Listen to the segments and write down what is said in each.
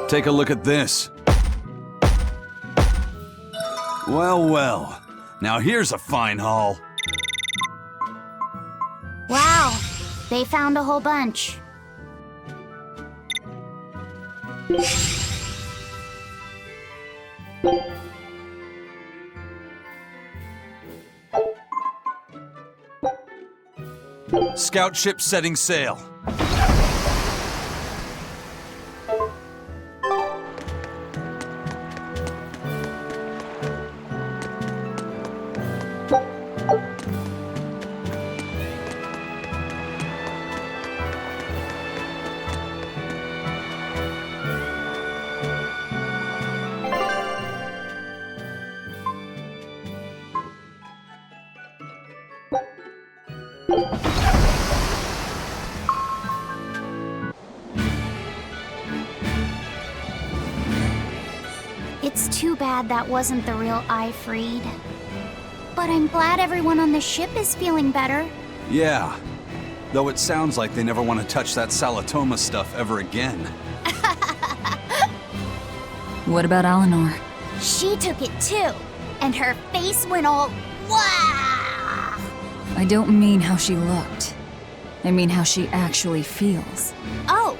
Take a look at this. Well, well. Now here's a fine haul. Wow, they found a whole bunch. Scout ship setting sail. It's too bad that wasn't the real Ifreed. But I'm glad everyone on the ship is feeling better. Yeah. Though it sounds like they never want to touch that Salatoma stuff ever again. What about Eleanor? She took it too, and her face went all wow. I don't mean how she looked. I mean how she actually feels. Oh,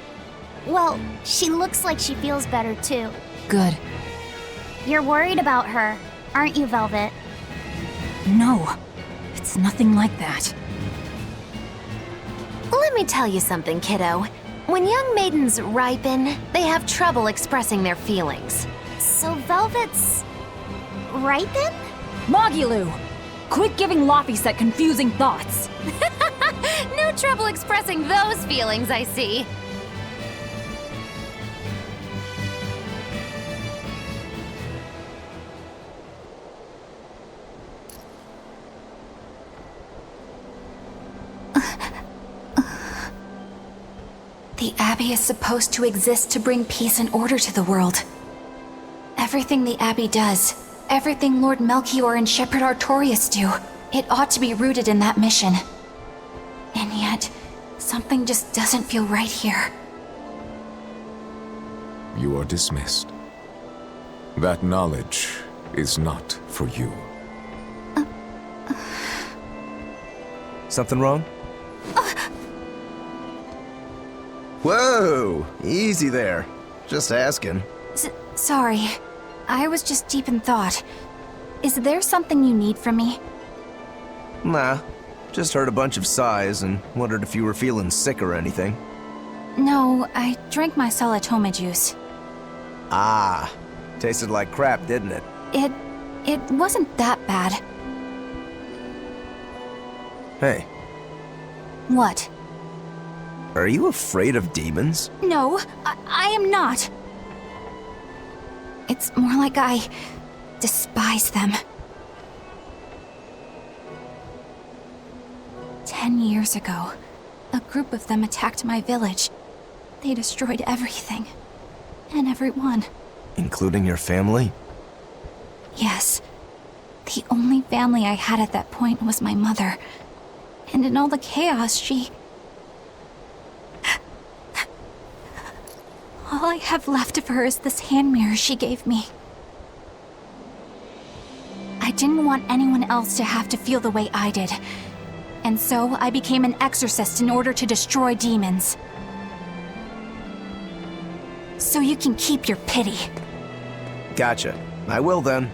well, she looks like she feels better too. Good. You're worried about her, aren't you, Velvet? No, it's nothing like that. Let me tell you something, kiddo. When young maidens ripen, they have trouble expressing their feelings. So Velvet's ripen? Mogilu! Quit giving Laphicet confusing thoughts! No trouble expressing those feelings, I see. The Abbey is supposed to exist to bring peace and order to the world. Everything the Abbey does, everything Lord Melchior and Shepherd Artorius do, it ought to be rooted in that mission. And yet, something just doesn't feel right here. You are dismissed. That knowledge is not for you. Something wrong? Whoa! Easy there. Just asking. Sorry. I was just deep in thought. Is there something you need from me? Nah. Just heard a bunch of sighs and wondered if you were feeling sick or anything. No, I drank my Salatoma juice. Ah. Tasted like crap, didn't it? It wasn't that bad. Hey, What? are you afraid of demons? No, I am not. It's more like I despise them. 10 years ago, a group of them attacked my village. They destroyed everything. And everyone. Including your family? Yes. The only family I had at that point was my mother. And in all the chaos, she... All I have left of her is this hand mirror she gave me. I didn't want anyone else to have to feel the way I did. And so I became an exorcist in order to destroy demons. So you can keep your pity. Gotcha. I will then.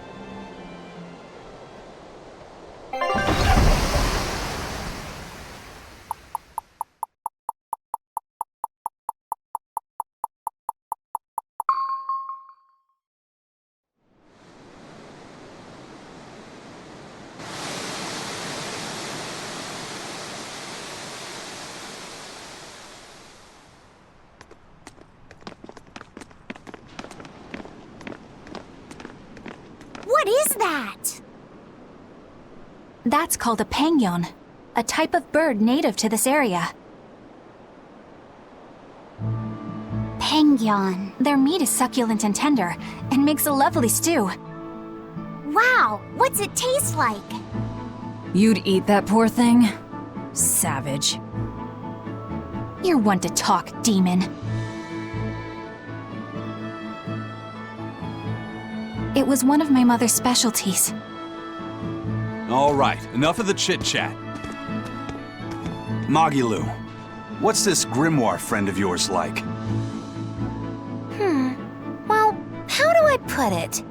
What is that? That's called a pangyon, a type of bird native to this area. Pangyon. Their meat is succulent and tender, and makes a lovely stew. Wow, what's it taste like? You'd eat that poor thing? Savage. You're one to talk, demon. It was one of my mother's specialties. All right, enough of the chit-chat. Magilu, what's this grimoire friend of yours like? Well, how do I put it?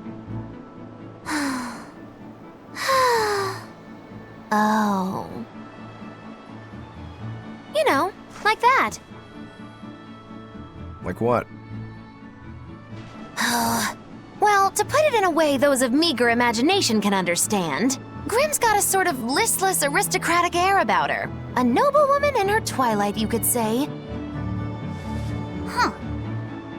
Oh. You know, like that. Like what? Well, to put it in a way those of meager imagination can understand, Grimm's got a sort of listless, aristocratic air about her. A noble woman in her twilight, you could say. Huh.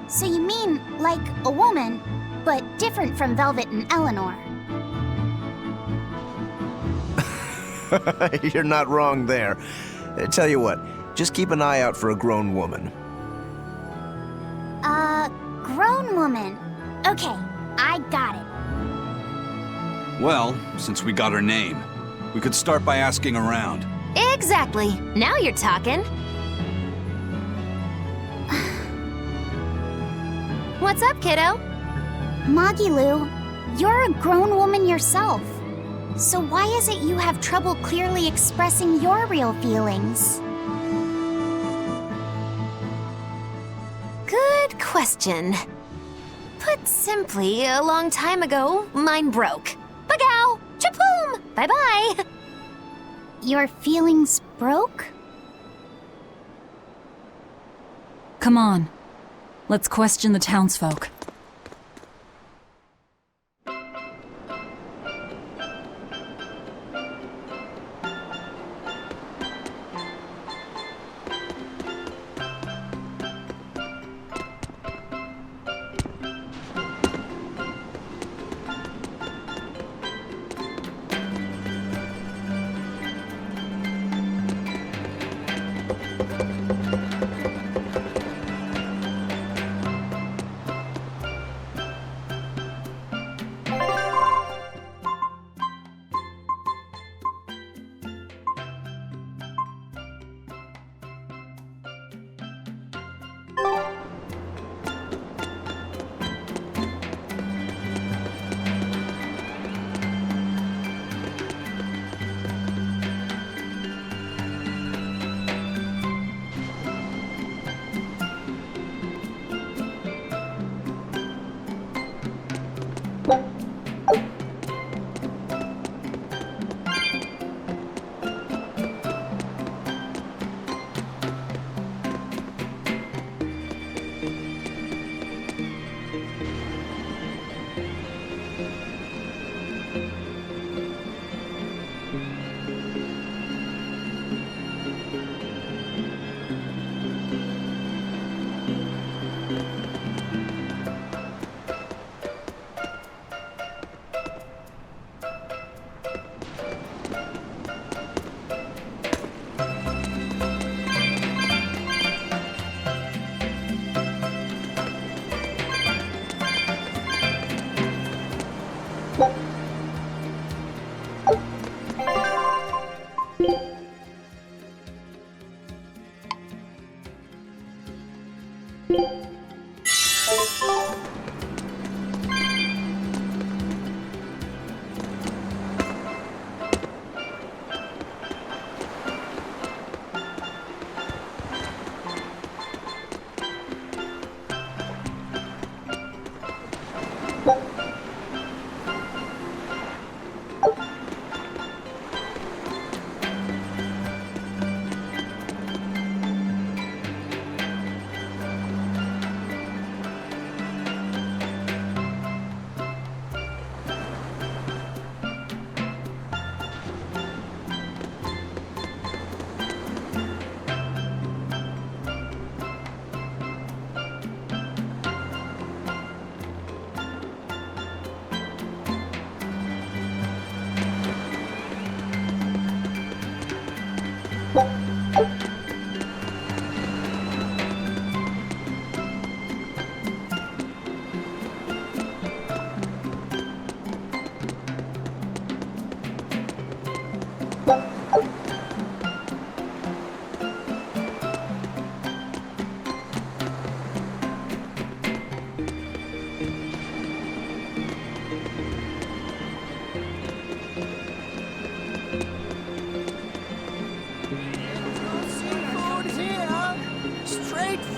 So you mean like a woman, but different from Velvet and Eleanor? You're not wrong there. Tell you what, just keep an eye out for a grown woman. Grown woman. Okay, I got it. Well, since we got her name, we could start by asking around. Exactly. Now you're talking. What's up, kiddo? Magilu, you're a grown woman yourself. So why is it you have trouble clearly expressing your real feelings? Good question. Put simply, a long time ago, mine broke. Bagow! Chapoom! Bye-bye! Your feelings broke? Come on. Let's question the townsfolk.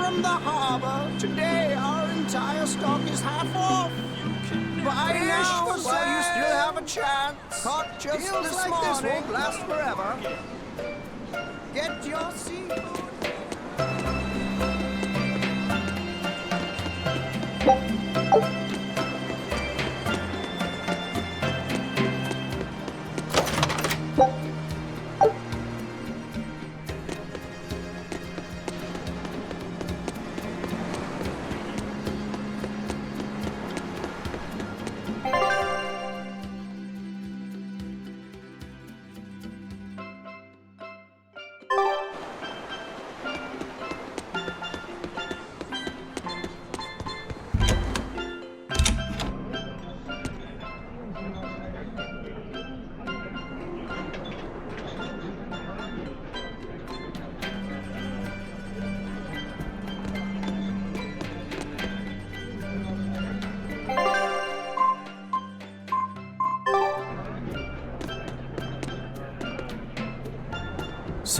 from the harbor. Today our entire stock is half off. Buy now while you still have a chance. Caught just deals this like morning. This won't last forever. Get your seafood.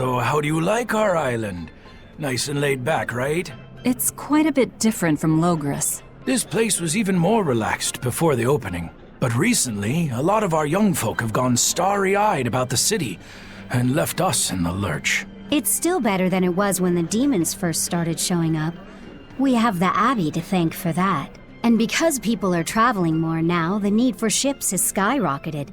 So how do you like our island? Nice and laid back, right? It's quite a bit different from Logris. This place was even more relaxed before the opening. But recently, a lot of our young folk have gone starry-eyed about the city and left us in the lurch. It's still better than it was when the demons first started showing up. We have the Abbey to thank for that. And because people are traveling more now, the need for ships has skyrocketed.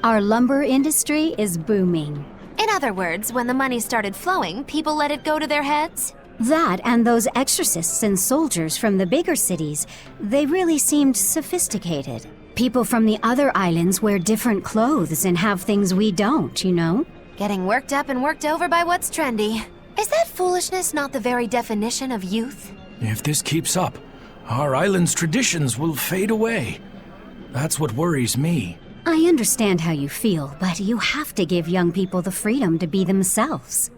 Our lumber industry is booming. In other words, when the money started flowing, people let it go to their heads? That and those exorcists and soldiers from the bigger cities, they really seemed sophisticated. People from the other islands wear different clothes and have things we don't, you know? Getting worked up and worked over by what's trendy. Is that foolishness not the very definition of youth? If this keeps up, our island's traditions will fade away. That's what worries me. I understand how you feel, but you have to give young people the freedom to be themselves.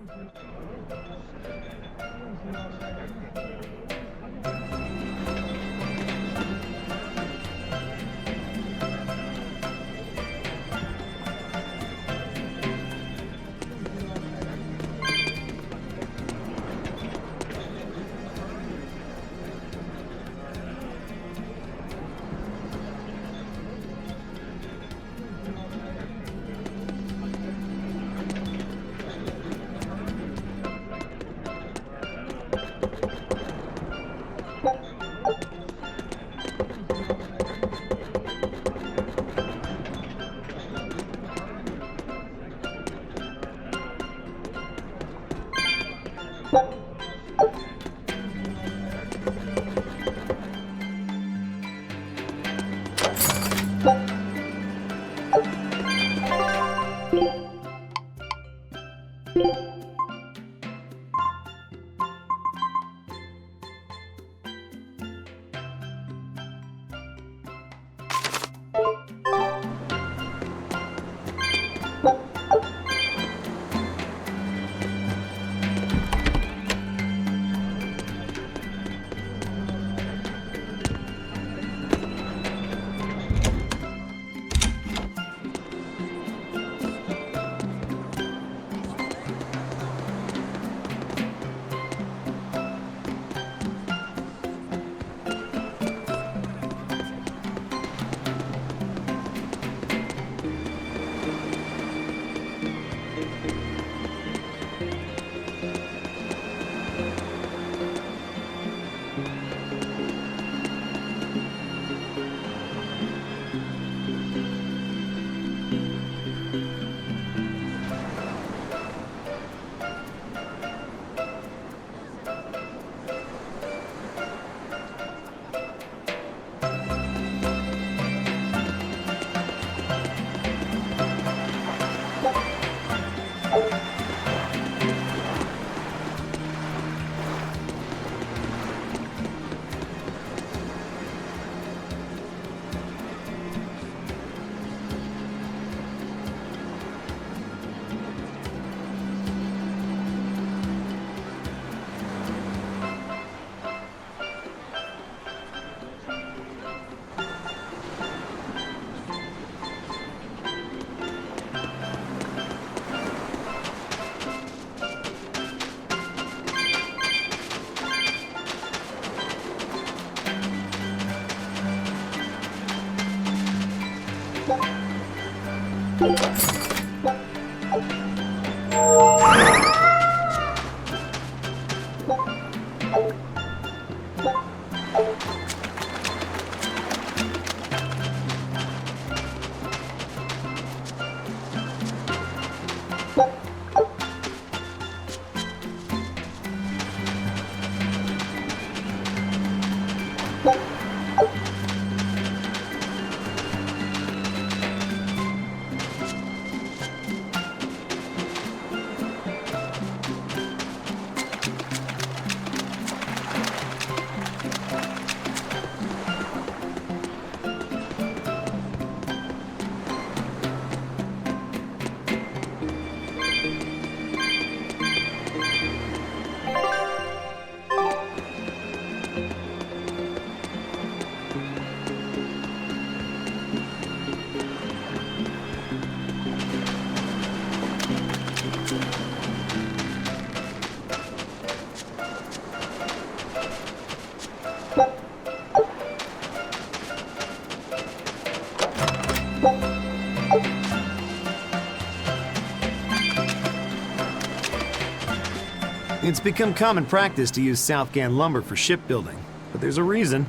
It's become common practice to use Southgan lumber for shipbuilding, but there's a reason.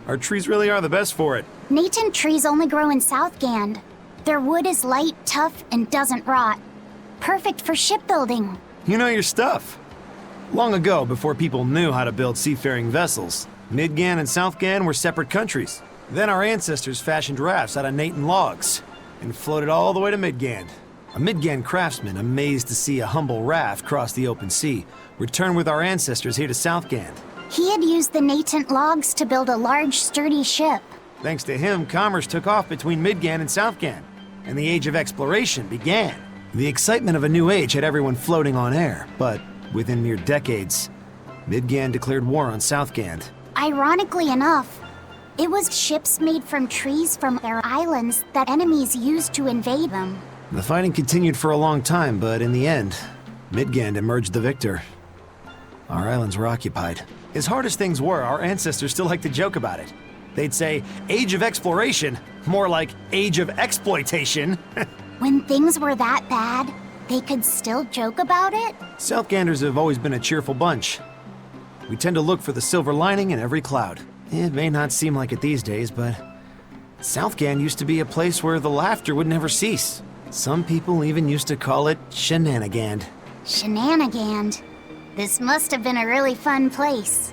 Our trees really are the best for it. Natant trees only grow in Southgand. Their wood is light, tough, and doesn't rot. Perfect for shipbuilding. You know your stuff. Long ago, before people knew how to build seafaring vessels, Midgan and Southgan were separate countries. Then our ancestors fashioned rafts out of Natant logs and floated all the way to Midgand. A Midgand craftsman, amazed to see a humble raft cross the open sea, returned with our ancestors here to Southgand. He had used the Natant logs to build a large, sturdy ship. Thanks to him, commerce took off between Midgand and Southgand, and the Age of Exploration began. The excitement of a new age had everyone floating on air, but within mere decades, Midgand declared war on Southgand. Ironically enough, it was ships made from trees from their islands that enemies used to invade them. The fighting continued for a long time, but in the end, Midgand emerged the victor. Our islands were occupied. As hard as things were, our ancestors still liked to joke about it. They'd say, Age of Exploration, more like Age of Exploitation. When things were that bad, they could still joke about it? Southganders have always been a cheerful bunch. We tend to look for the silver lining in every cloud. It may not seem like it these days, but Southgand used to be a place where the laughter would never cease. Some people even used to call it Shenanigand. Shenanigand. This must have been a really fun place.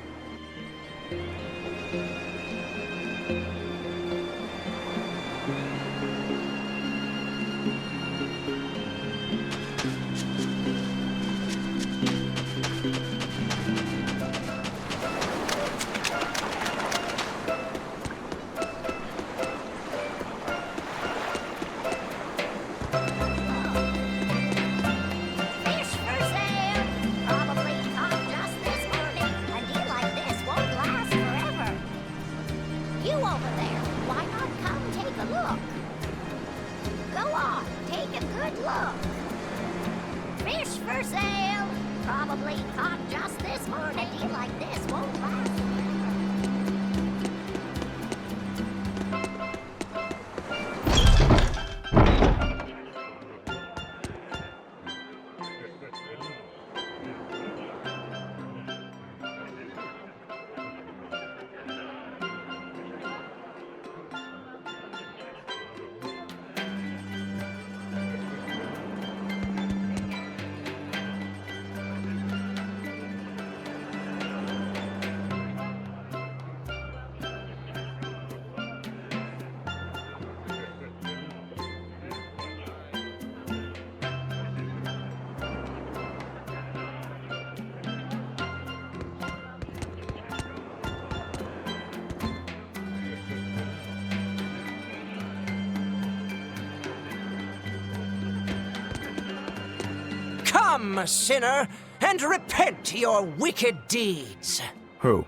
Come, sinner, and repent your wicked deeds. Who?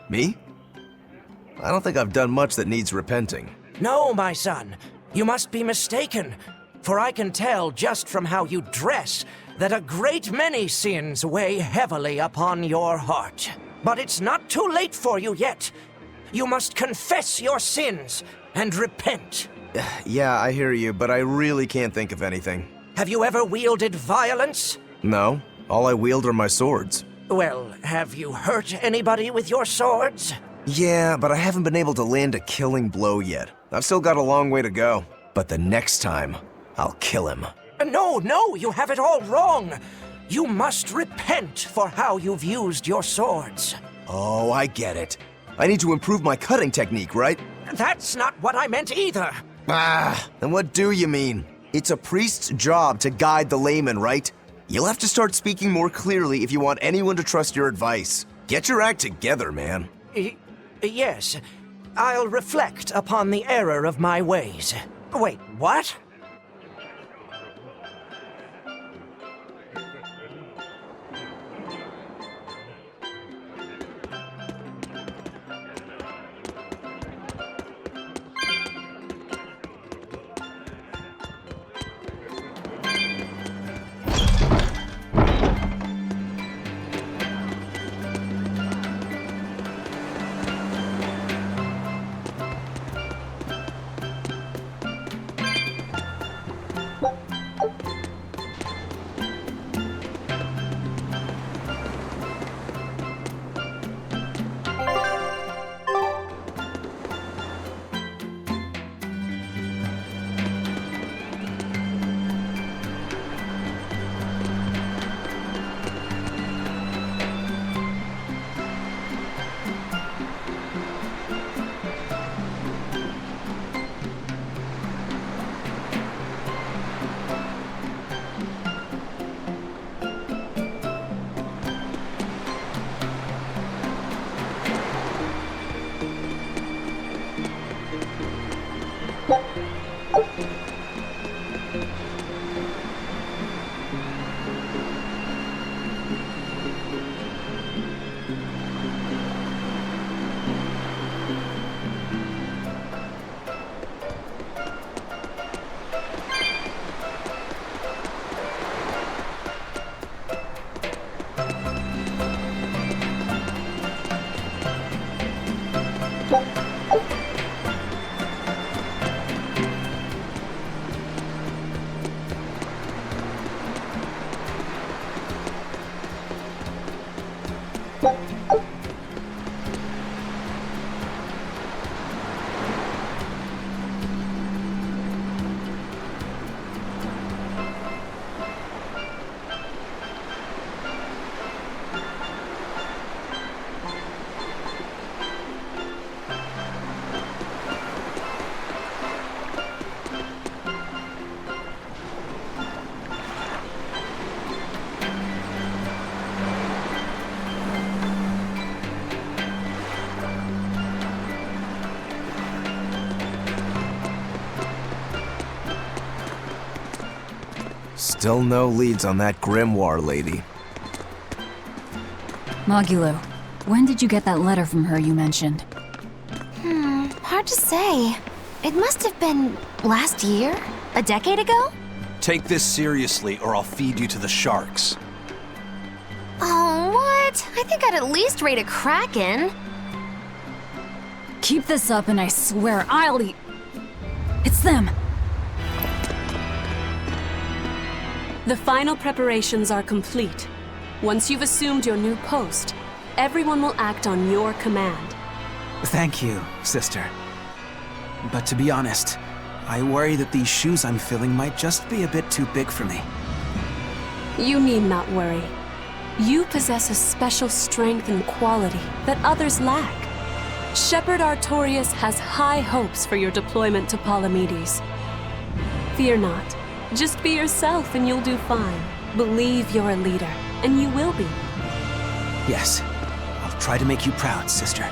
Me? I don't think I've done much that needs repenting. No, my son, you must be mistaken, for I can tell just from how you dress that a great many sins weigh heavily upon your heart. But it's not too late for you yet. You must confess your sins and repent. Yeah, I hear you, but I really can't think of anything. Have you ever wielded violence? No, all I wield are my swords. Well, have you hurt anybody with your swords? Yeah, but I haven't been able to land a killing blow yet. I've still got a long way to go. But the next time, I'll kill him. No, you have it all wrong. You must repent for how you've used your swords. Oh, I get it. I need to improve my cutting technique, right? That's not what I meant either. Ah, then what do you mean? It's a priest's job to guide the layman, right? You'll have to start speaking more clearly if you want anyone to trust your advice. Get your act together, man. Yes, I'll reflect upon the error of my ways. Wait, what? Still no leads on that grimoire lady. Magilo, when did you get that letter from her you mentioned? Hard to say. It must have been last year? A decade ago? Take this seriously, or I'll feed you to the sharks. Oh, what? I think I'd at least rate a Kraken. Keep this up and I swear I'll eat... It's them! The final preparations are complete. Once you've assumed your new post, everyone will act on your command. Thank you, sister. But to be honest, I worry that these shoes I'm filling might just be a bit too big for me. You need not worry. You possess a special strength and quality that others lack. Shepherd Artorias has high hopes for your deployment to Palamedes. Fear not. Just be yourself and you'll do fine. Believe you're a leader, and you will be. Yes, I'll try to make you proud, sister.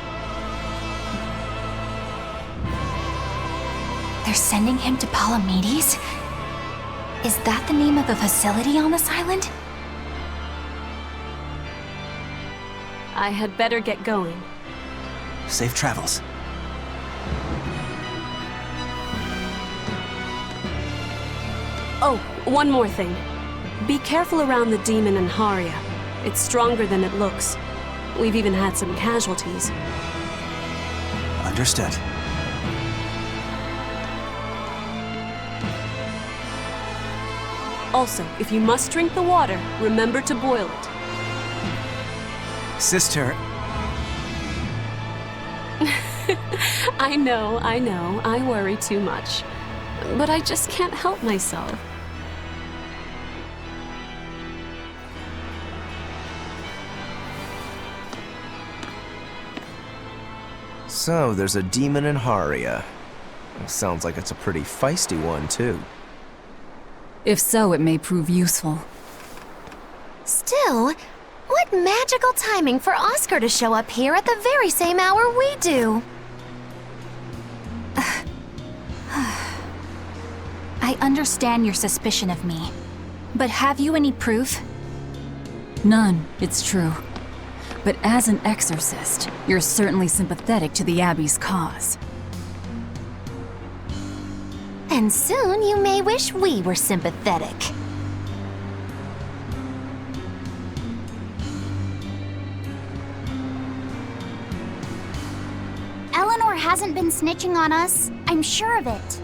They're sending him to Palamedes? Is that the name of a facility on this island? I had better get going. Safe travels. Oh, one more thing. Be careful around the demon in Haria. It's stronger than it looks. We've even had some casualties. Understood. Also, if you must drink the water, remember to boil it. Sister, I know, I worry too much. But I just can't help myself. So, there's a demon in Haria. Sounds like it's a pretty feisty one, too. If so, it may prove useful. Still, what magical timing for Oscar to show up here at the very same hour we do. I understand your suspicion of me, but have you any proof? None, it's true. But as an exorcist, you're certainly sympathetic to the Abbey's cause. And soon you may wish we were sympathetic. Eleanor hasn't been snitching on us. I'm sure of it.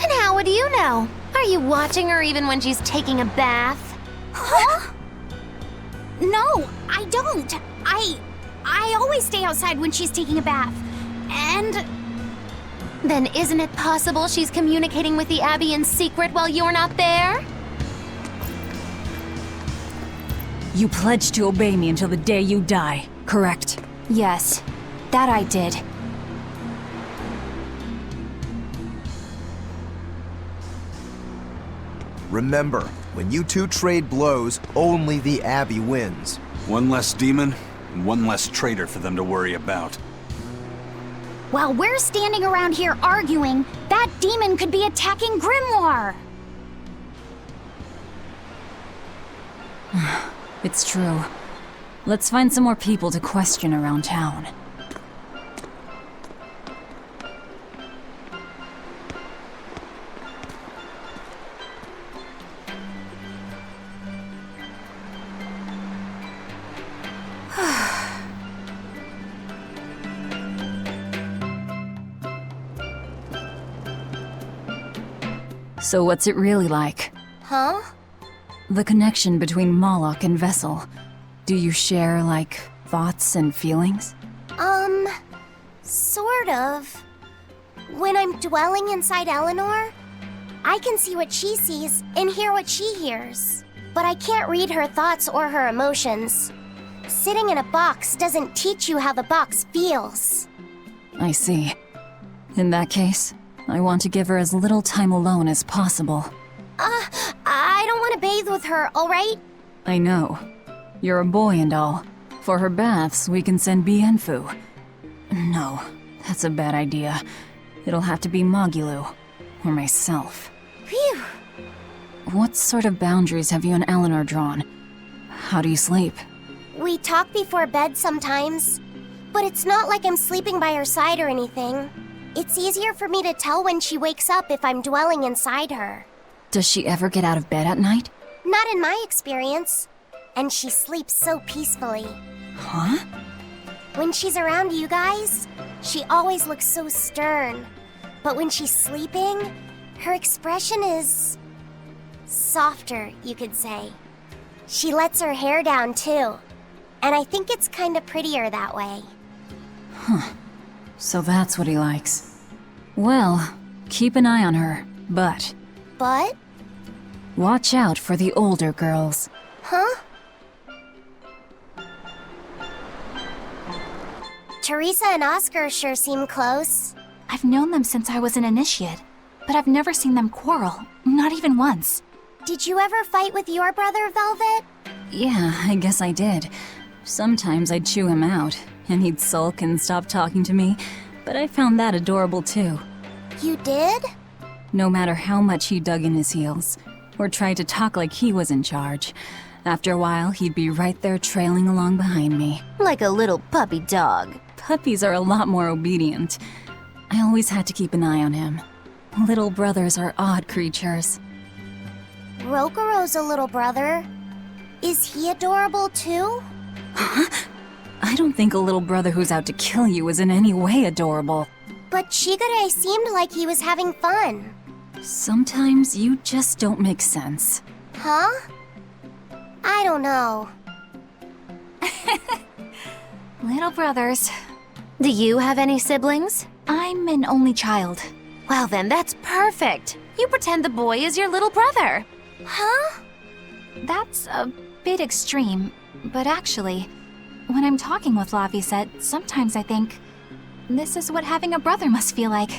And how would you know? Are you watching her even when she's taking a bath? Huh? No, I don't. I always stay outside when she's taking a bath. And... Then isn't it possible she's communicating with the Abbey in secret while you're not there? You pledged to obey me until the day you die, correct? Yes, that I did. Remember, when you two trade blows, only the Abbey wins. One less demon, and one less traitor for them to worry about. While we're standing around here arguing, that demon could be attacking Grimoire! It's true. Let's find some more people to question around town. So what's it really like? Huh? The connection between Moloch and Vessel. Do you share, like, thoughts and feelings? Sort of. When I'm dwelling inside Eleanor, I can see what she sees and hear what she hears. But I can't read her thoughts or her emotions. Sitting in a box doesn't teach you how the box feels. I see. In that case, I want to give her as little time alone as possible. I don't want to bathe with her, alright? I know. You're a boy and all. For her baths, we can send Bienfu. No, that's a bad idea. It'll have to be Magilou. Or myself. Phew! What sort of boundaries have you and Eleanor drawn? How do you sleep? We talk before bed sometimes. But it's not like I'm sleeping by her side or anything. It's easier for me to tell when she wakes up if I'm dwelling inside her. Does she ever get out of bed at night? Not in my experience. And she sleeps so peacefully. Huh? When she's around you guys, she always looks so stern. But when she's sleeping, her expression is... softer, you could say. She lets her hair down too. And I think it's kinda prettier that way. Huh. So that's what he likes. Well, keep an eye on her, but... But? Watch out for the older girls. Huh? Teresa and Oscar sure seem close. I've known them since I was an initiate, but I've never seen them quarrel, not even once. Did you ever fight with your brother, Velvet? Yeah, I guess I did. Sometimes I'd chew him out, and he'd sulk and stop talking to me, but I found that adorable too. You did? No matter how much he dug in his heels, or tried to talk like he was in charge, after a while he'd be right there trailing along behind me. Like a little puppy dog. Puppies are a lot more obedient. I always had to keep an eye on him. Little brothers are odd creatures. Rokuro's a little brother. Is he adorable too? Huh? I don't think a little brother who's out to kill you is in any way adorable. But Shigure seemed like he was having fun. Sometimes you just don't make sense. Huh? I don't know. Little brothers. Do you have any siblings? I'm an only child. Well then, that's perfect. You pretend the boy is your little brother. Huh? That's a bit extreme, but actually, when I'm talking with La Yseult, sometimes I think this is what having a brother must feel like.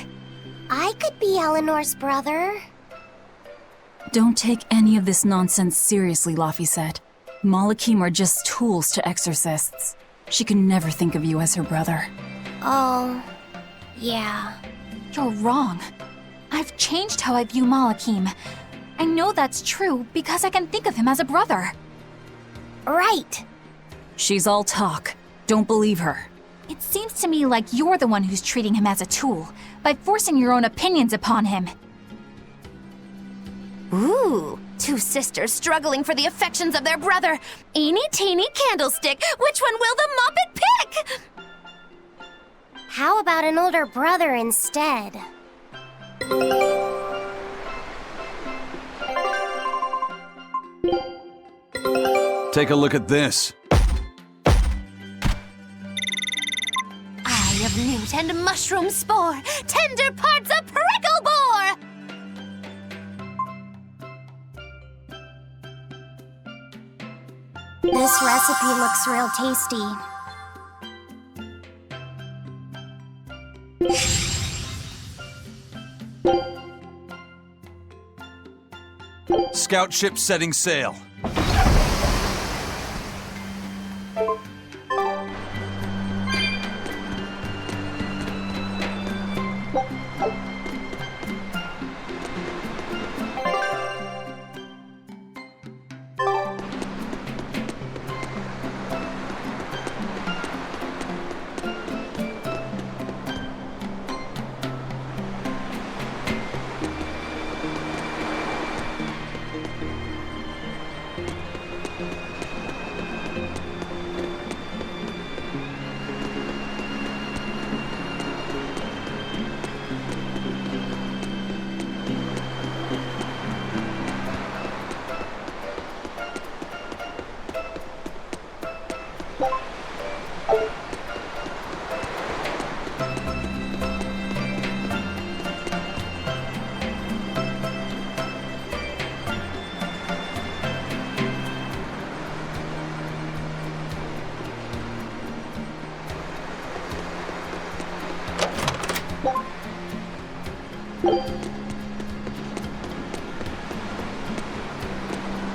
I could be Eleanor's brother. Don't take any of this nonsense seriously, La Yseult. Malachim are just tools to exorcists. She could never think of you as her brother. Oh, yeah. You're wrong. I've changed how I view Malachim. I know that's true because I can think of him as a brother. Right. She's all talk. Don't believe her. It seems to me like you're the one who's treating him as a tool, by forcing your own opinions upon him. Ooh, two sisters struggling for the affections of their brother. Eeny teeny candlestick, which one will the Muppet pick? How about an older brother instead? Take a look at this. Eye of newt and mushroom spore, tender parts of prickle bore. This recipe looks real tasty. Scout ship setting sail.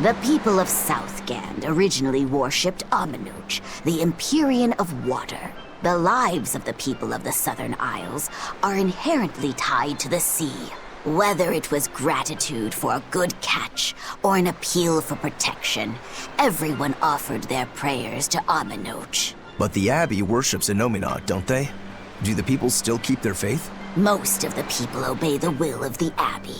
The people of Southgand originally worshipped Amenoch, the Empyrean of Water. The lives of the people of the Southern Isles are inherently tied to the sea. Whether it was gratitude for a good catch or an appeal for protection, everyone offered their prayers to Amenoch. But the Abbey worships Innominat, don't they? Do the people still keep their faith? Most of the people obey the will of the Abbey,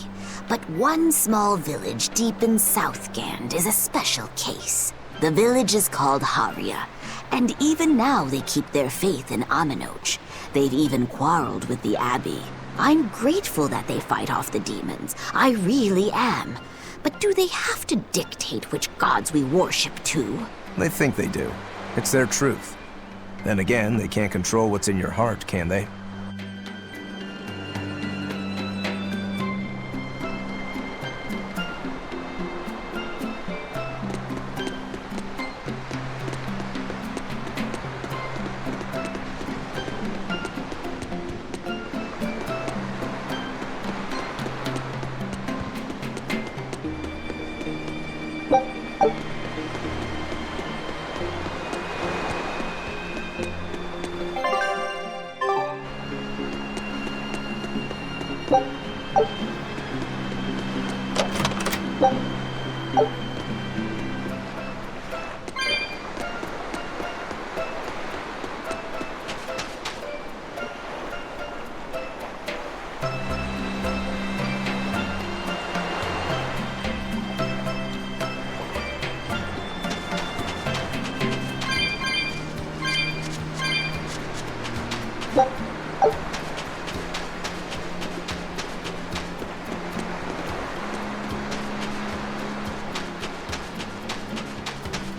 but one small village deep in Southgand is a special case. The village is called Haria, and even now they keep their faith in Amenoch. They've even quarreled with the Abbey. I'm grateful that they fight off the demons. I really am. But do they have to dictate which gods we worship too? They think they do. It's their truth. Then again, they can't control what's in your heart, can they?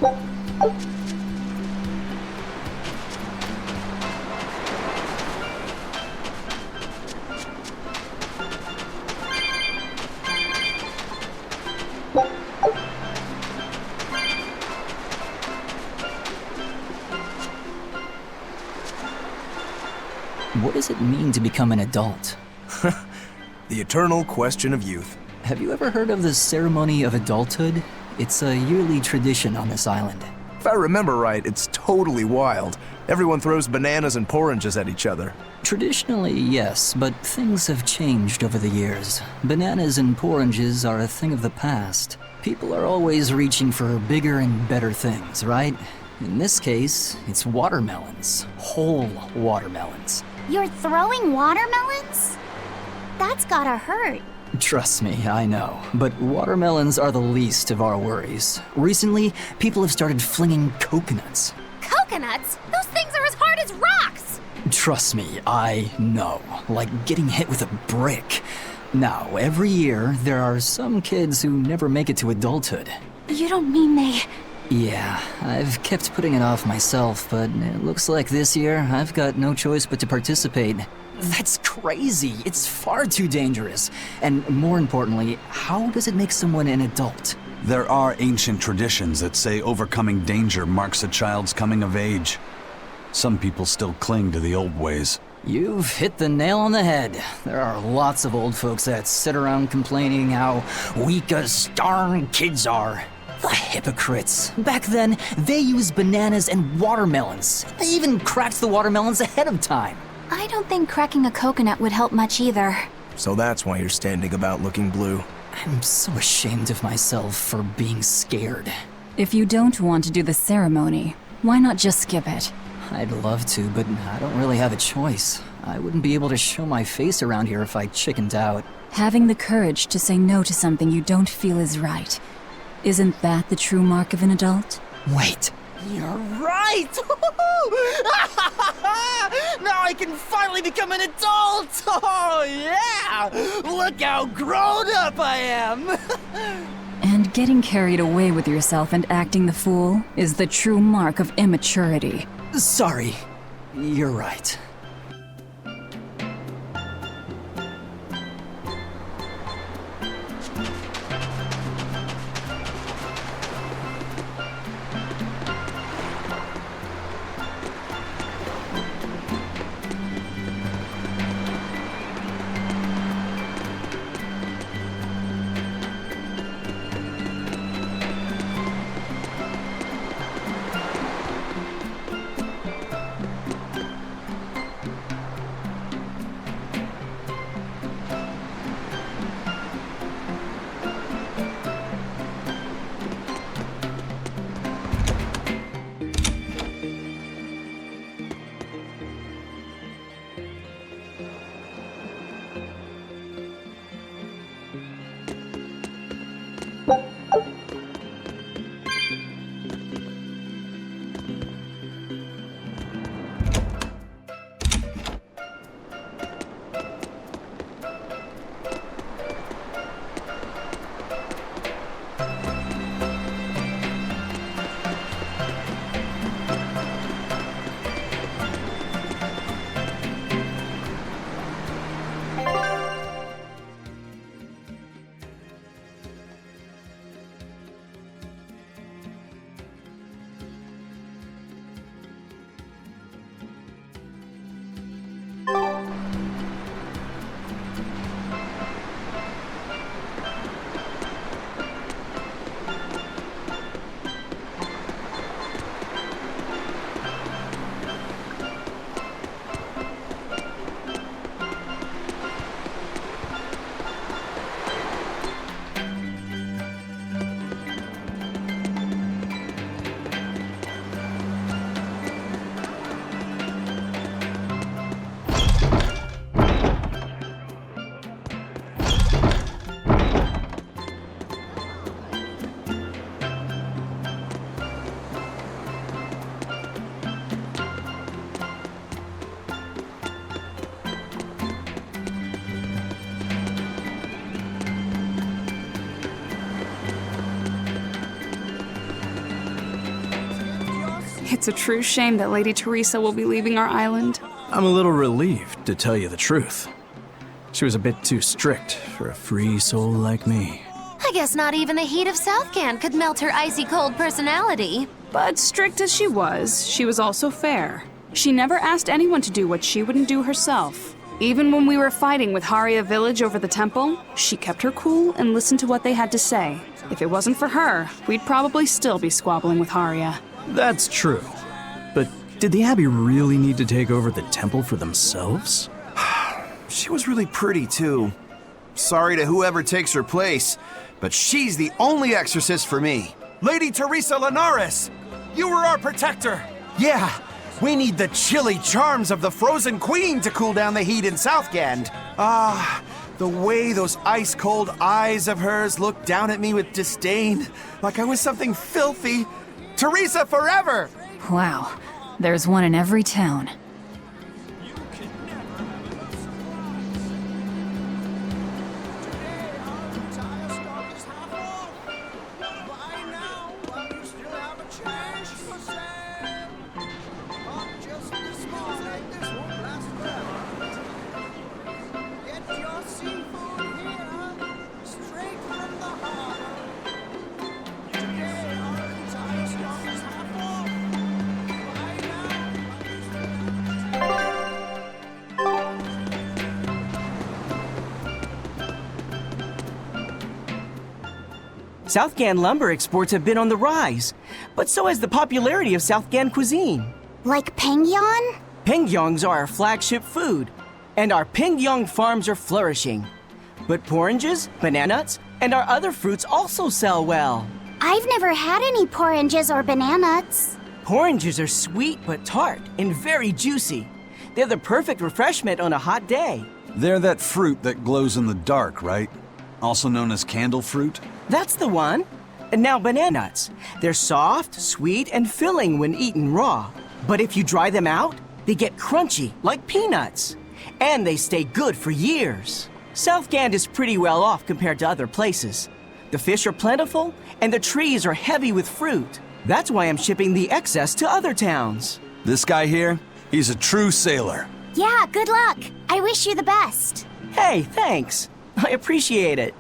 What does it mean to become an adult? The eternal question of youth. Have you ever heard of the ceremony of adulthood? It's a yearly tradition on this island. If I remember right, it's totally wild. Everyone throws bananas and oranges at each other. Traditionally, yes, but things have changed over the years. Bananas and oranges are a thing of the past. People are always reaching for bigger and better things, right? In this case, it's watermelons. Whole watermelons. You're throwing watermelons? That's gotta hurt. Trust me, I know. But watermelons are the least of our worries. Recently, people have started flinging coconuts. Coconuts? Those things are as hard as rocks! Trust me, I know. Like getting hit with a brick. Now, every year, there are some kids who never make it to adulthood. You don't mean they... Yeah, I've kept putting it off myself, but it looks like this year I've got no choice but to participate. That's crazy. It's far too dangerous. And more importantly, how does it make someone an adult? There are ancient traditions that say overcoming danger marks a child's coming of age. Some people still cling to the old ways. You've hit the nail on the head. There are lots of old folks that sit around complaining how weak us darn kids are. The hypocrites. Back then, they used bananas and watermelons. They even cracked the watermelons ahead of time. I don't think cracking a coconut would help much either. So that's why you're standing about looking blue. I'm so ashamed of myself for being scared. If you don't want to do the ceremony, why not just skip it? I'd love to, but I don't really have a choice. I wouldn't be able to show my face around here if I chickened out. Having the courage to say no to something you don't feel is right. Isn't that the true mark of an adult? Wait. You're right! Now I can finally become an adult! Oh, yeah! Look how grown up I am! And getting carried away with yourself and acting the fool is the true mark of immaturity. Sorry. You're right. It's a true shame that Lady Teresa will be leaving our island. I'm a little relieved, to tell you the truth. She was a bit too strict for a free soul like me. I guess not even the heat of Southgand could melt her icy cold personality. But strict as she was also fair. She never asked anyone to do what she wouldn't do herself. Even when we were fighting with Haria village over the temple, she kept her cool and listened to what they had to say. If it wasn't for her, we'd probably still be squabbling with Haria. That's true. But did the Abbey really need to take over the temple for themselves? She was really pretty, too. Sorry to whoever takes her place, but she's the only exorcist for me. Lady Teresa Linares! You were our protector! Yeah, we need the chilly charms of the Frozen Queen to cool down the heat in Southgand. The way those ice-cold eyes of hers looked down at me with disdain, like I was something filthy. Teresa forever! Wow, there's one in every town. Southgand lumber exports have been on the rise, but so has the popularity of Southgand cuisine. Like Pengyong? Pengyongs are our flagship food, and our Pengyong farms are flourishing. But oranges, bananas, and our other fruits also sell well. I've never had any oranges or bananas. Oranges are sweet but tart and very juicy. They're the perfect refreshment on a hot day. They're that fruit that glows in the dark, right? Also known as candle fruit? That's the one. And now bananas. They're soft, sweet, and filling when eaten raw. But if you dry them out, they get crunchy, like peanuts. And they stay good for years. Southgand is pretty well off compared to other places. The fish are plentiful, and the trees are heavy with fruit. That's why I'm shipping the excess to other towns. This guy here, he's a true sailor. Yeah, good luck. I wish you the best. Hey, thanks. I appreciate it.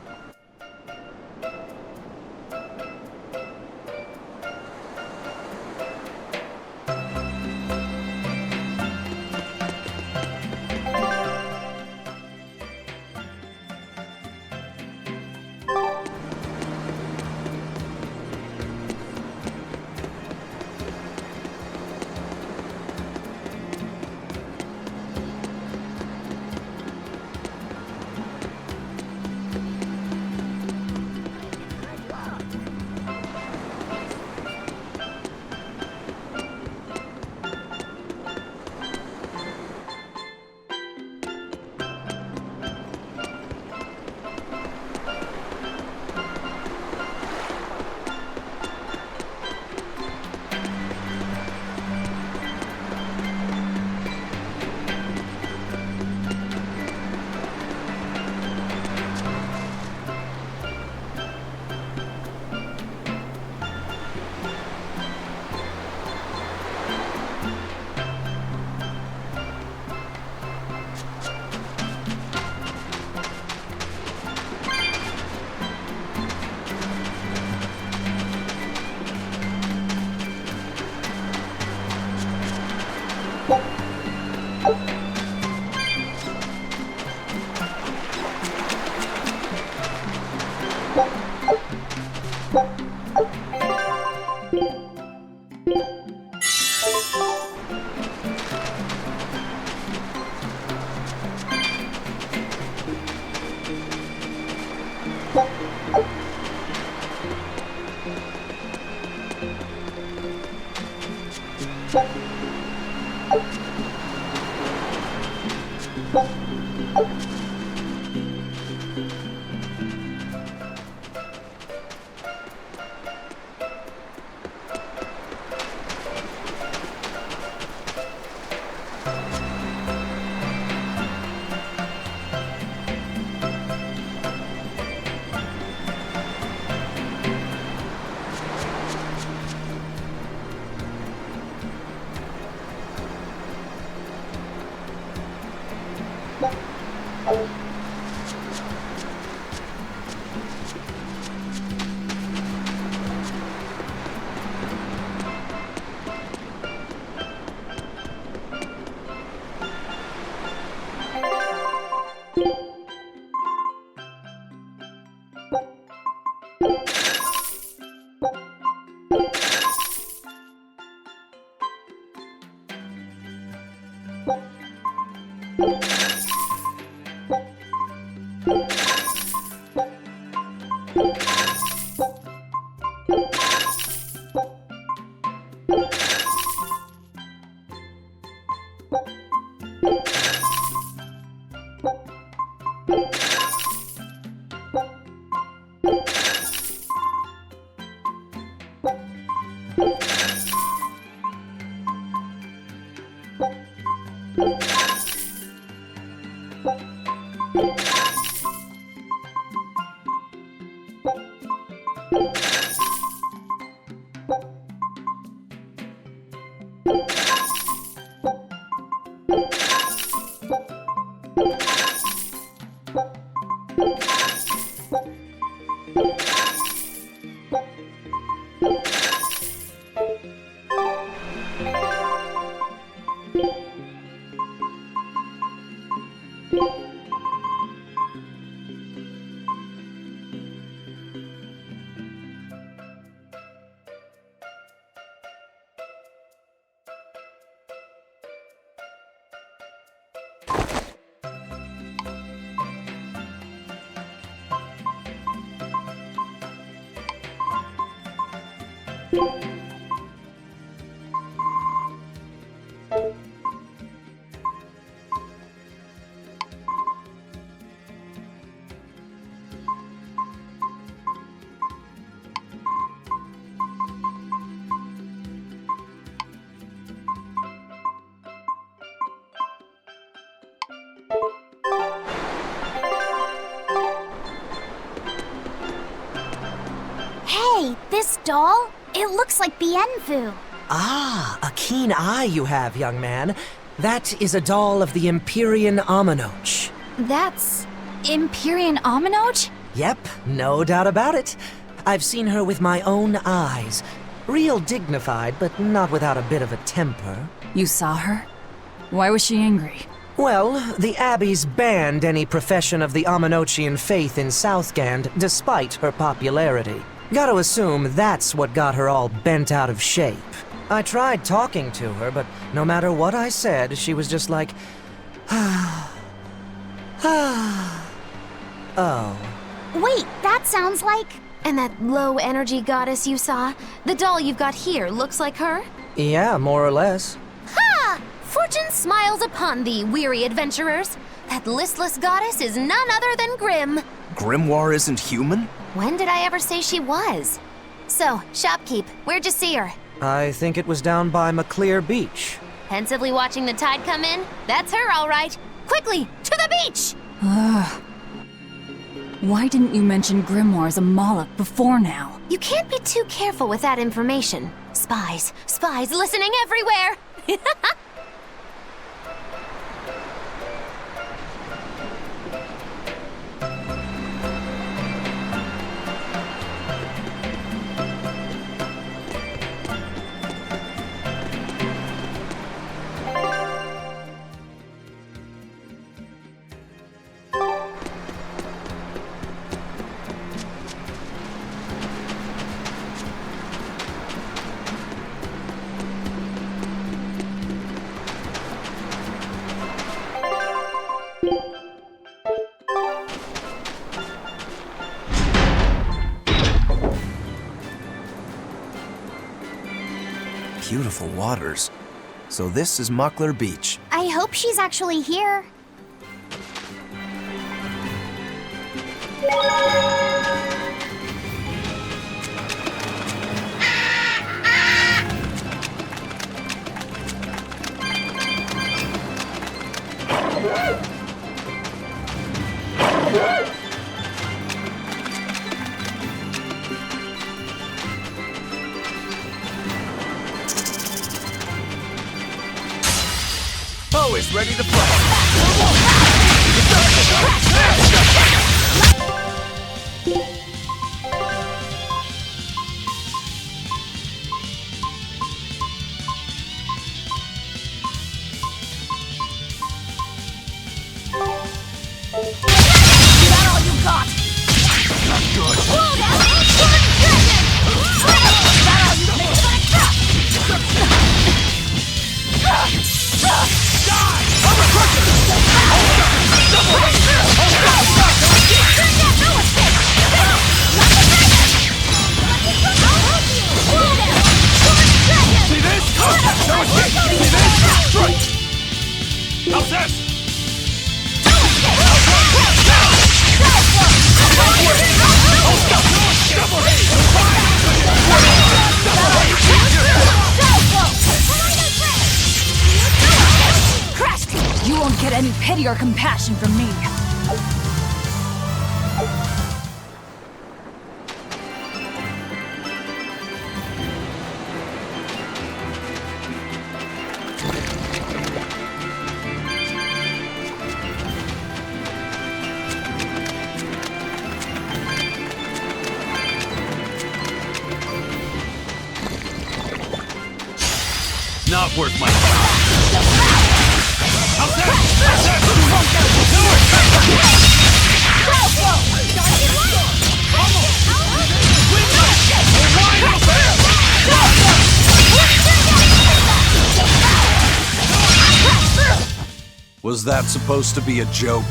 Hey, this doll? It looks like Bienfu. Ah, a keen eye you have, young man. That is a doll of the Empyrean Aminoch. That's Empyrean Aminoch? Yep, no doubt about it. I've seen her with my own eyes. Real dignified, but not without a bit of a temper. You saw her? Why was she angry? Well, the Abbeys banned any profession of the Aminochian faith in Southgand, despite her popularity. Gotta assume that's what got her all bent out of shape. I tried talking to her, but no matter what I said, she was just like, oh. Wait, that sounds like... And that low-energy goddess you saw? The doll you've got here looks like her? Yeah, more or less. Ha! Fortune smiles upon thee, weary adventurers. That listless goddess is none other than Grim. Grimoire isn't human? When did I ever say she was? So, shopkeep, where'd you see her? I think it was down by Maclir Beach. Pensively watching the tide come in? That's her, all right. Quickly, to the beach! Why didn't you mention Grimoire as a Moloch before now? You can't be too careful with that information. Spies listening everywhere! Beautiful waters. So this is Maclir Beach. I hope she's actually here. Always ready to play. That all you got? Not good. Hold out ancient dragon! That all you got? Die! pity or compassion from me. Not worth my time. Was that supposed to be a joke?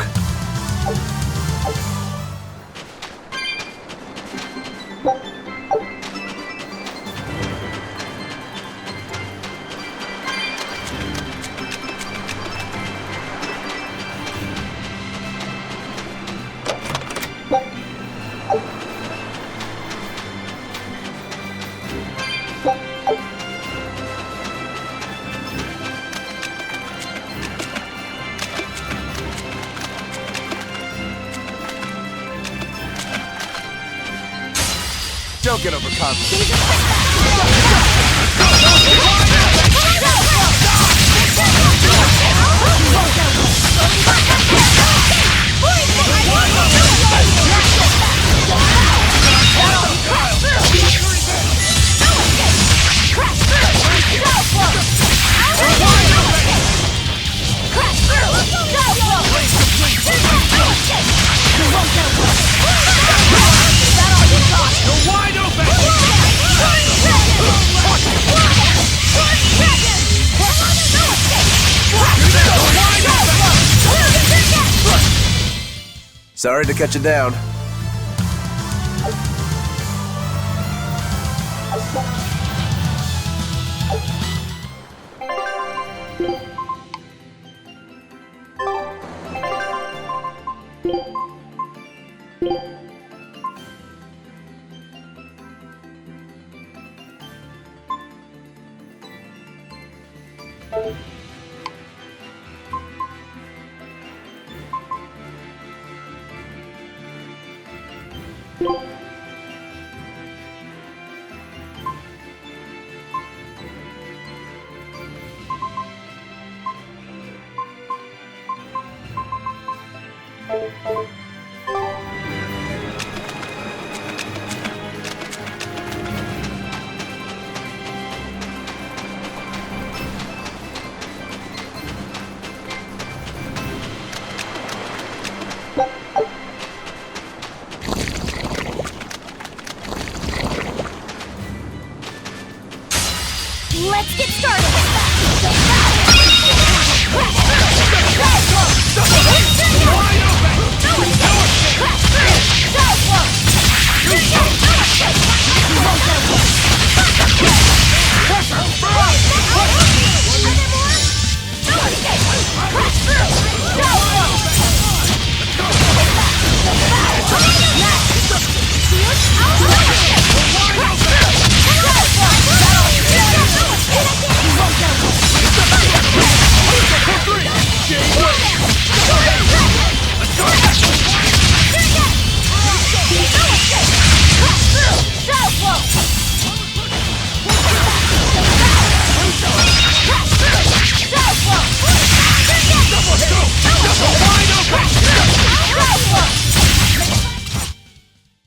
Don't get overconfident. Sorry to cut you down. Let's get started!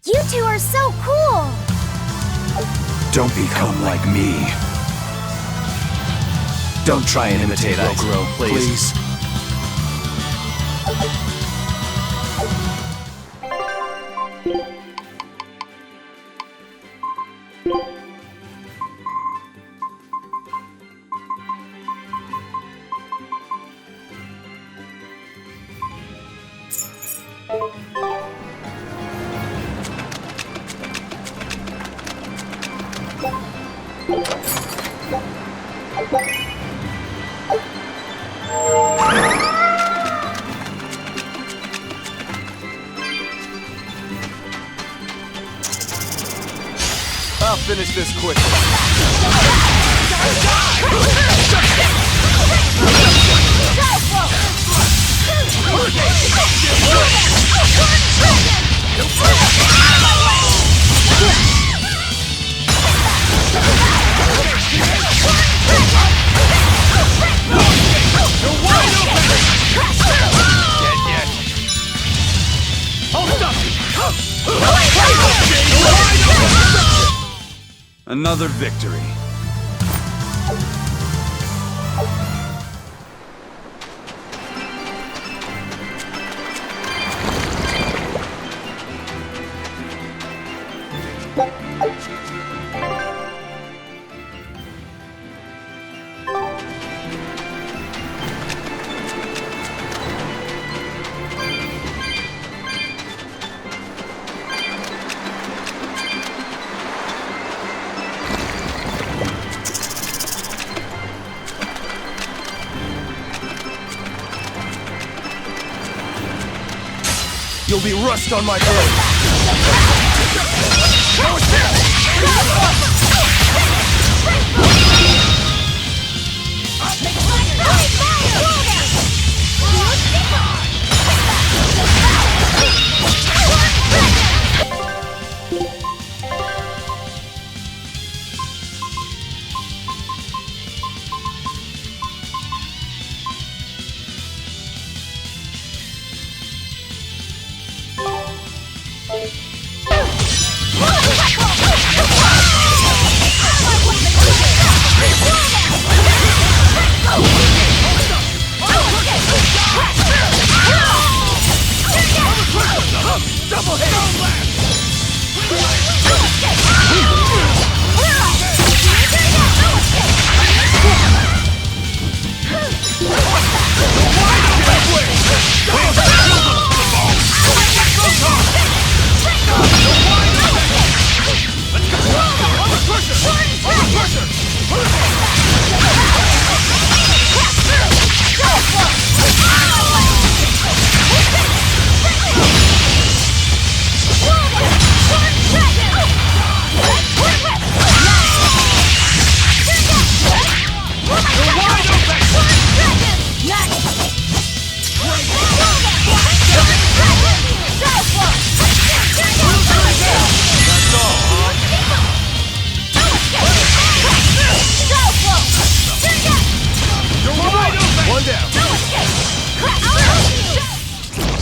You two are so cool! Don't become like me. Don't try and imitate us, please. I'll finish this quickly. Another victory. You'll be rust on my blade.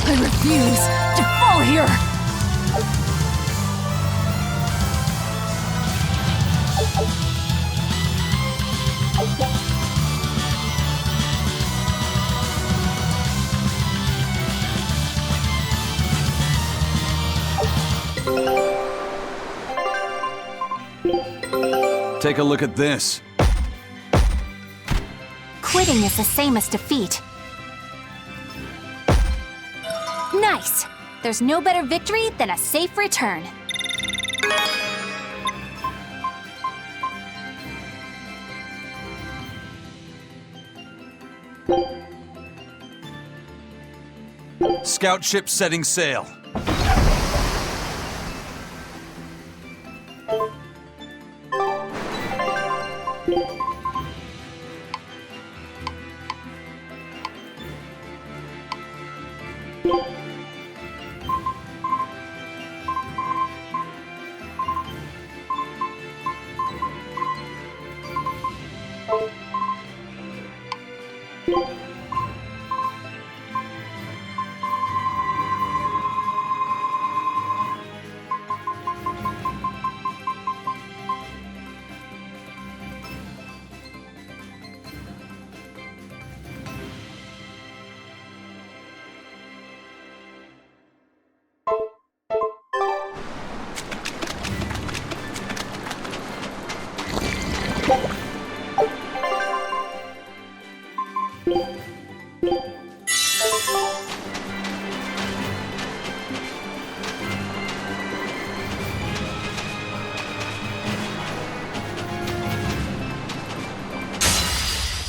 I refuse to fall here! Take a look at this. Quitting is the same as defeat. Nice! There's no better victory than a safe return. Scout ship setting sail.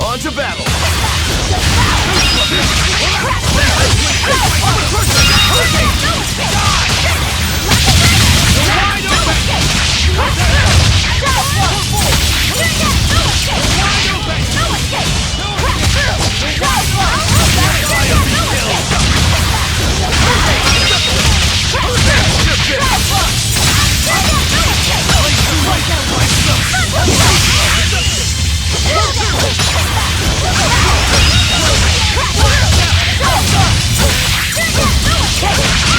On to battle! Go!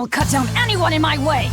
I'll cut down anyone in my way!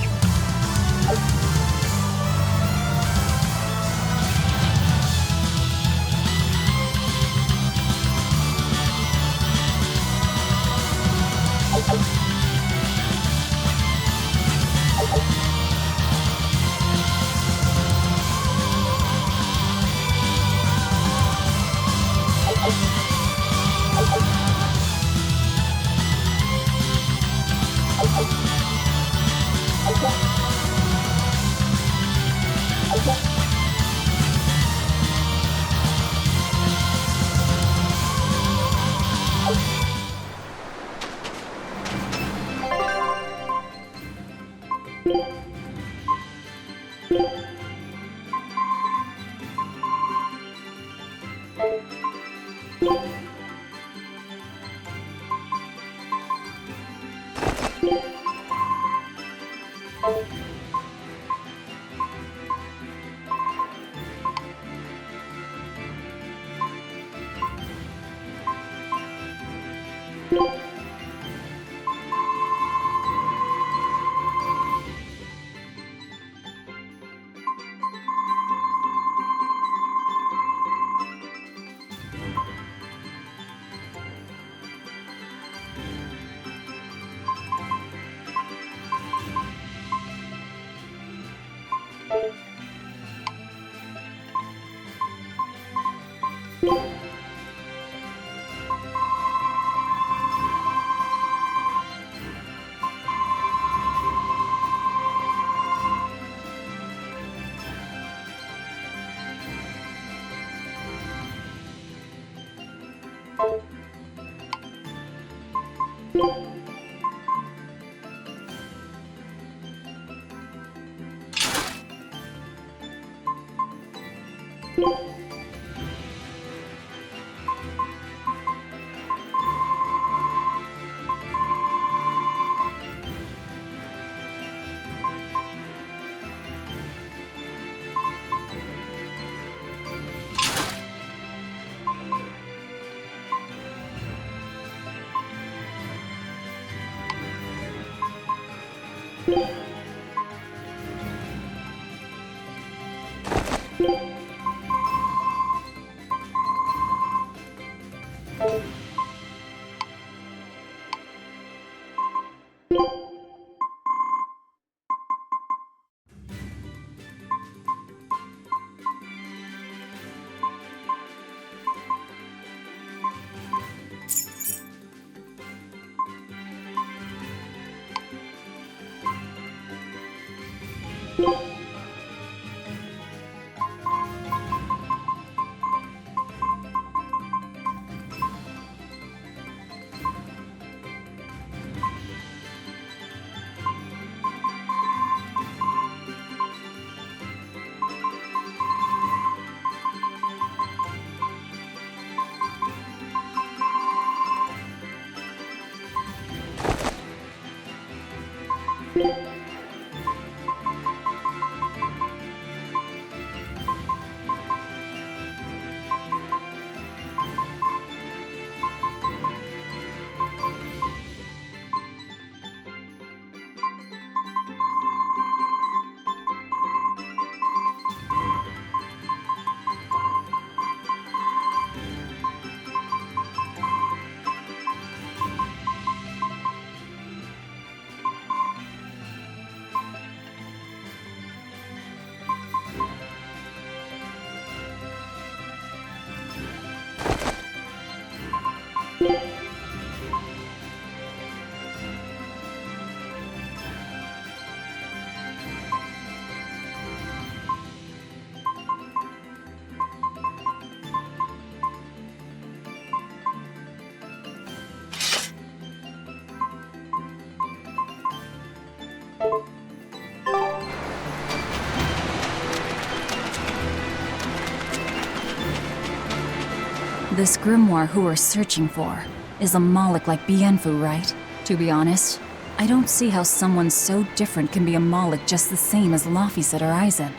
This grimoire who we're searching for is a Moloch like Bienfu, right? To be honest, I don't see how someone so different can be a Moloch just the same as Laphicet or Eisen.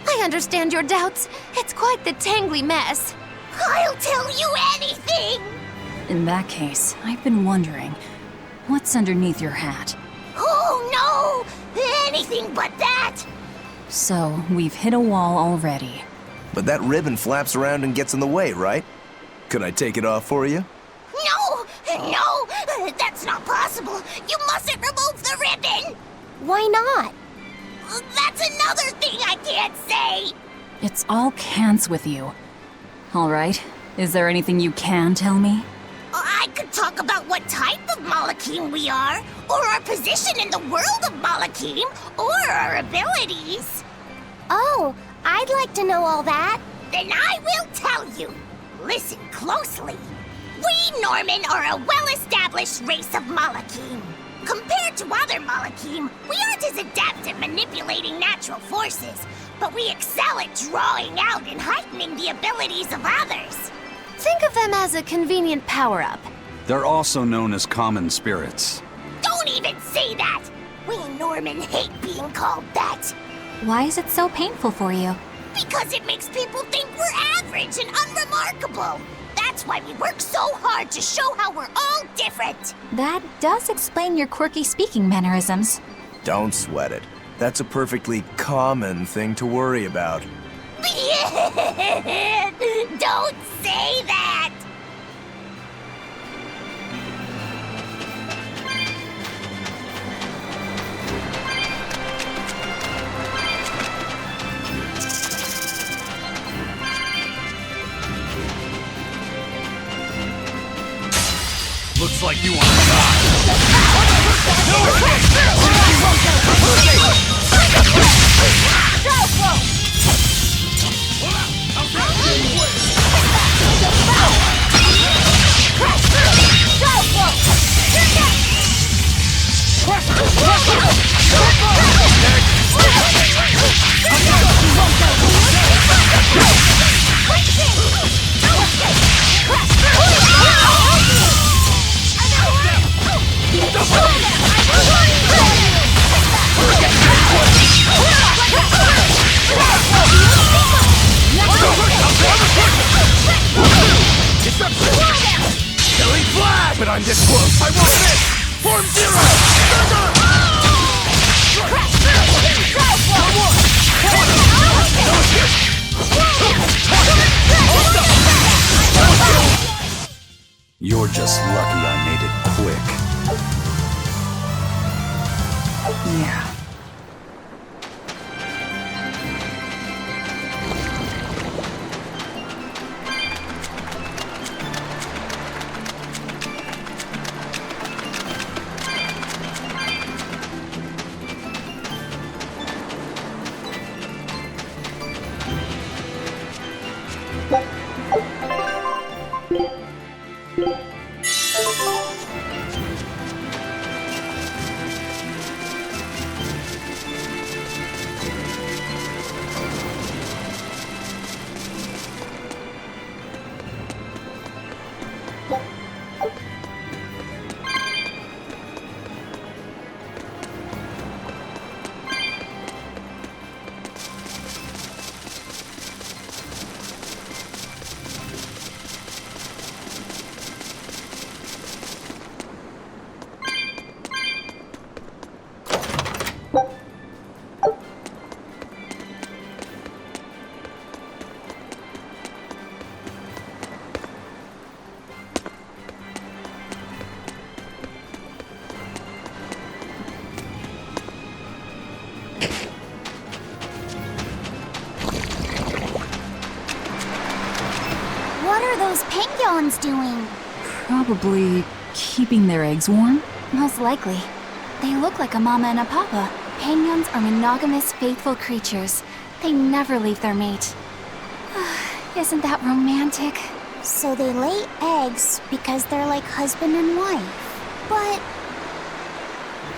I understand your doubts. It's quite the tangly mess. I'll tell you anything! In that case, I've been wondering, what's underneath your hat? Oh anything but that! So, we've hit a wall already. But that ribbon flaps around and gets in the way, right? Could I take it off for you? No! No! That's not possible! You mustn't remove the ribbon! Why not? That's another thing I can't say! It's all cants with you. Alright, is there anything you can tell me? I could talk about what type of Malakim we are, or our position in the world of Malakim, or our abilities. Oh, I'd like to know all that. Then I will tell you. Listen closely. We Norman are a well-established race of Malakim. Compared to other Malakim, we aren't as adept at manipulating natural forces, but we excel at drawing out and heightening the abilities of others. Think of them as a convenient power-up. They're also known as common spirits. Don't even say that! We Norman hate being called that. Why is it so painful for you? Because it makes people think we're average and unremarkable. That's why we work so hard to show how we're all different. That does explain your quirky speaking mannerisms. Don't sweat it. That's a perfectly common thing to worry about. Don't say that! Looks like you want to die. Killing flag! But I'm this close! I won't miss! Form zero! You're just lucky I made it quick. Yeah. What are those penguins doing? Probably keeping their eggs warm? Most likely. They look like a mama and a papa. Penguins are monogamous, faithful creatures. They never leave their mate. Isn't that romantic? So they lay eggs because they're like husband and wife. But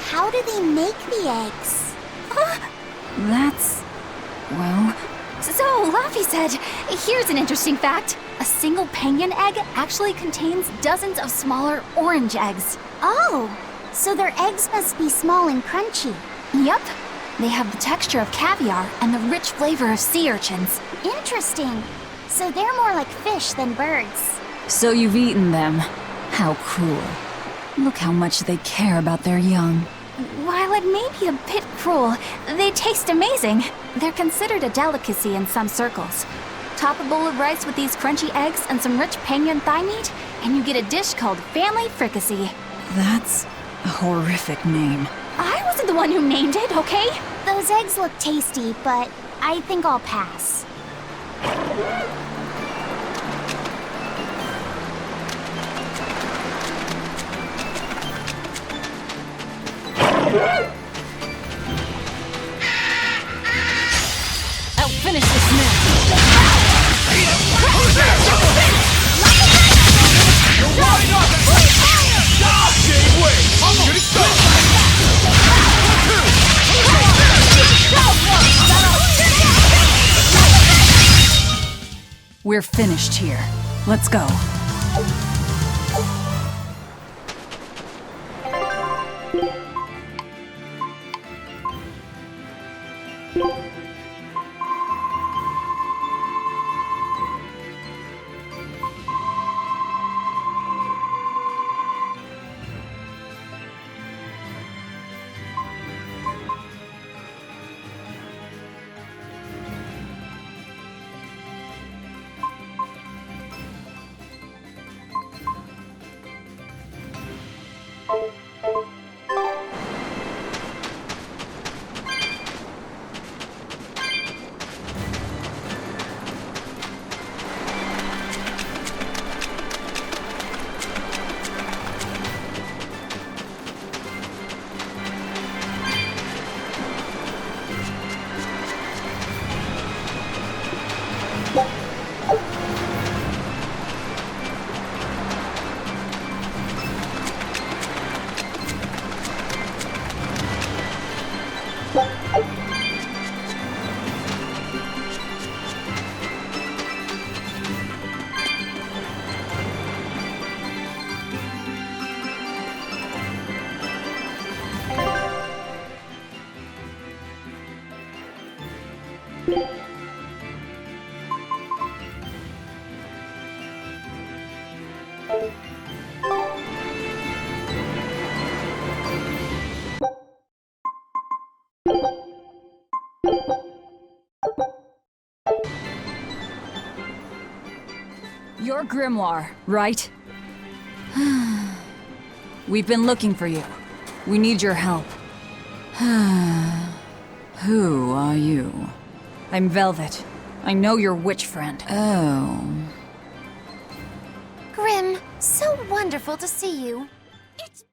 how do they make the eggs? That's... well... So, Laffy said, here's an interesting fact. A single penguin egg actually contains dozens of smaller orange eggs. Oh, so their eggs must be small and crunchy. Yep. They have the texture of caviar and the rich flavor of sea urchins. Interesting. So they're more like fish than birds. So you've eaten them. How cruel. Look how much they care about their young. While it may be a bit cruel, they taste amazing. They're considered a delicacy in some circles. Top a bowl of rice with these crunchy eggs and some rich penguin thigh meat, and you get a dish called family fricassee. That's a horrific name. I wasn't the one who named it, okay? Those eggs look tasty, but I think I'll pass. I'll finish this now. We're finished here. Let's go. Your grimoire, right? We've been looking for you. We need your help. Who are you? I'm Velvet. I know your witch friend. Oh. Grim, so wonderful to see you.